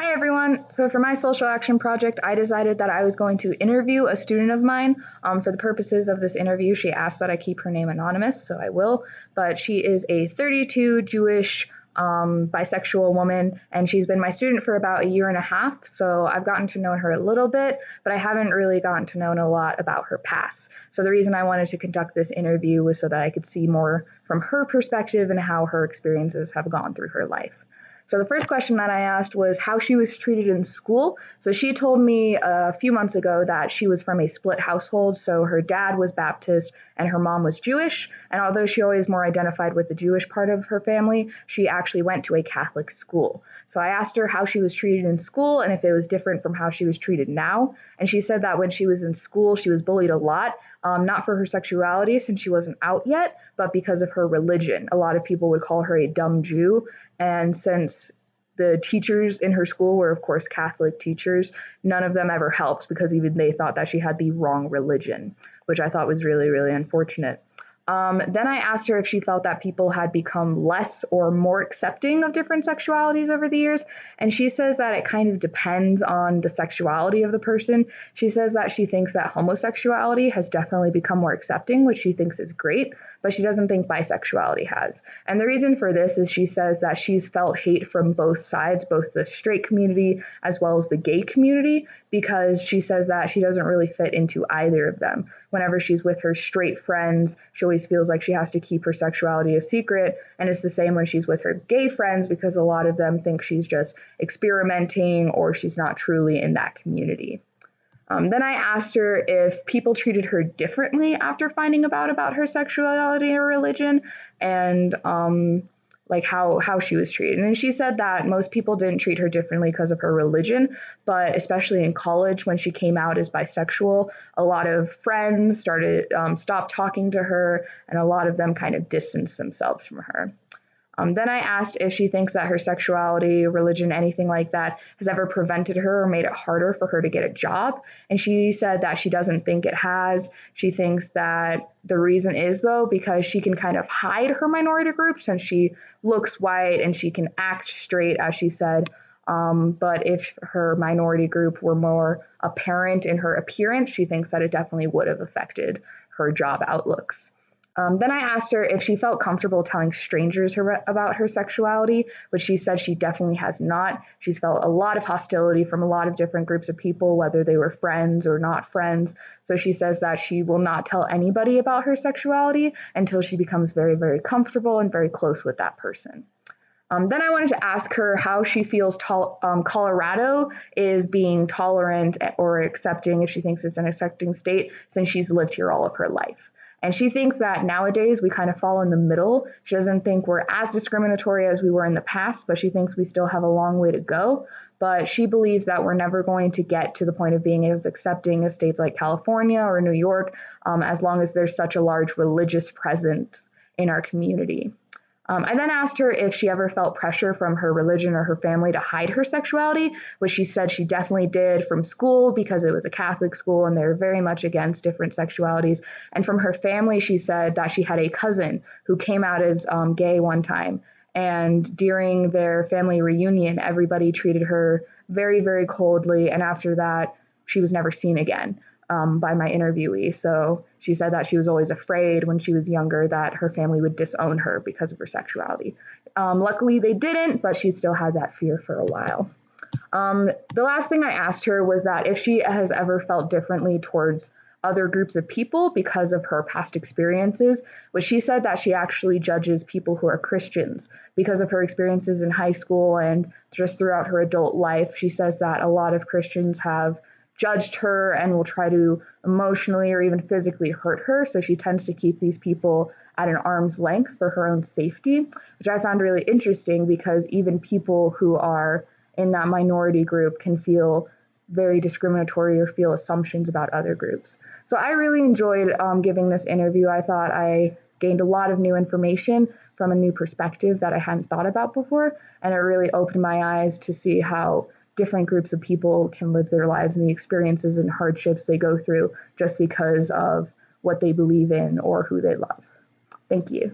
Hi everyone. So for my social action project, I decided that I was going to interview a student of mine. For the purposes of this interview, she asked that I keep her name anonymous, so I will. But she is a 32 Jewish bisexual woman, and she's been my student for about a year and a half. So I've gotten to know her a little bit, but I haven't really gotten to know a lot about her past. So the reason I wanted to conduct this interview was so that I could see more from her perspective and how her experiences have gone through her life. So the first question that I asked was how she was treated in school. So she told me a few months ago that she was from a split household. So her dad was Baptist and her mom was Jewish. And although she always more identified with the Jewish part of her family, she actually went to a Catholic school. So I asked her how she was treated in school and if it was different from how she was treated now. And she said that when she was in school, she was bullied a lot, not for her sexuality since she wasn't out yet, but because of her religion. A lot of people would call her a dumb Jew. And since the teachers in her school were, of course, Catholic teachers, none of them ever helped because even they thought that she had the wrong religion, which I thought was really, really unfortunate. Then I asked her if she felt that people had become less or more accepting of different sexualities over the years. And she says that it kind of depends on the sexuality of the person. She says that she thinks that homosexuality has definitely become more accepting, which she thinks is great, but she doesn't think bisexuality has. And the reason for this is she says that she's felt hate from both sides, both the straight community as well as the gay community, because she says that she doesn't really fit into either of them. Whenever she's with her straight friends, she always feels like she has to keep her sexuality a secret. And it's the same when she's with her gay friends because a lot of them think she's just experimenting or she's not truly in that community. Then I asked her if people treated her differently after finding about her sexuality or religion, and like how she was treated. And she said that most people didn't treat her differently because of her religion, but especially in college when she came out as bisexual, a lot of friends started stopped talking to her, and a lot of them kind of distanced themselves from her. Then I asked if she thinks that her sexuality, religion, anything like that has ever prevented her or made it harder for her to get a job. And she said that she doesn't think it has. She thinks that the reason is, though, because she can kind of hide her minority group since she looks white and she can act straight, as she said. But if her minority group were more apparent in her appearance, she thinks that it definitely would have affected her job outlooks. Then I asked her if she felt comfortable telling strangers about her sexuality, which she said she definitely has not. She's felt a lot of hostility from a lot of different groups of people, whether they were friends or not friends. So she says that she will not tell anybody about her sexuality until she becomes very, very comfortable and very close with that person. Then I wanted to ask her how she feels Colorado is being tolerant or accepting, if she thinks it's an accepting state, since she's lived here all of her life. And she thinks that nowadays we kind of fall in the middle. She doesn't think we're as discriminatory as we were in the past, but she thinks we still have a long way to go. But she believes that we're never going to get to the point of being as accepting as states like California or New York, as long as there's such a large religious presence in our community. I then asked her if she ever felt pressure from her religion or her family to hide her sexuality, which she said she definitely did from school because it was a Catholic school and they were very much against different sexualities. And from her family, she said that she had a cousin who came out as gay one time. And during their family reunion, everybody treated her very, very coldly. And after that, she was never seen again by my interviewee. So she said that she was always afraid when she was younger that her family would disown her because of her sexuality. Luckily, they didn't, but she still had that fear for a while. The last thing I asked her was that if she has ever felt differently towards other groups of people because of her past experiences, which she said that she actually judges people who are Christians because of her experiences in high school and just throughout her adult life. She says that a lot of Christians have judged her and will try to emotionally or even physically hurt her. So she tends to keep these people at an arm's length for her own safety, which I found really interesting because even people who are in that minority group can feel very discriminatory or feel assumptions about other groups. So I really enjoyed giving this interview. I thought I gained a lot of new information from a new perspective that I hadn't thought about before, and it really opened my eyes to see how different groups of people can live their lives and the experiences and hardships they go through just because of what they believe in or who they love. Thank you.